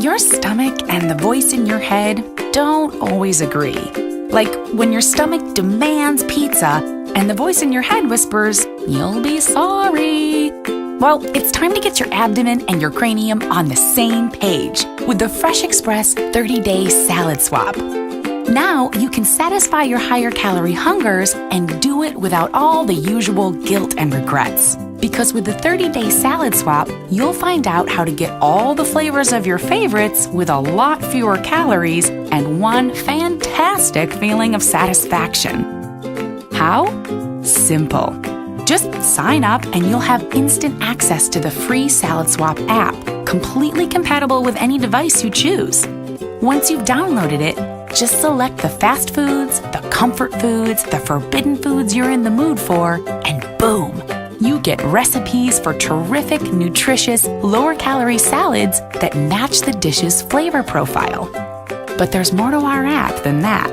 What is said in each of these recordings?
Your stomach and the voice in your head don't always agree. Like when your stomach demands pizza and the voice in your head whispers, "You'll be sorry." Well, it's time to get your abdomen and your cranium on the same page with the Fresh Express 30-Day Salad Swap. Now you can satisfy your higher calorie hungers and do it without all the usual guilt and regrets. Because with the 30-Day Salad Swap, you'll find out how to get all the flavors of your favorites with a lot fewer calories and one fantastic feeling of satisfaction. How? Simple. Just sign up and you'll have instant access to the free Salad Swap app, completely compatible with any device you choose. Once you've downloaded it, just select the fast foods, the comfort foods, the forbidden foods you're in the mood for, and boom! You get recipes for terrific, nutritious, lower-calorie salads that match the dish's flavor profile. But there's more to our app than that.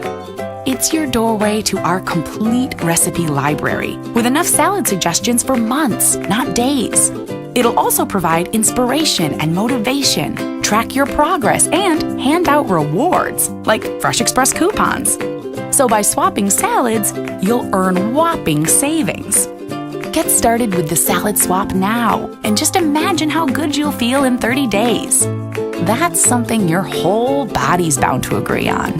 It's your doorway to our complete recipe library, with enough salad suggestions for months, not days. It'll also provide inspiration and motivation, track your progress, and hand out rewards, like Fresh Express coupons. So by swapping salads, you'll earn whopping savings. Get started with the Salad Swap now, and just imagine how good you'll feel in 30 days. That's something your whole body's bound to agree on.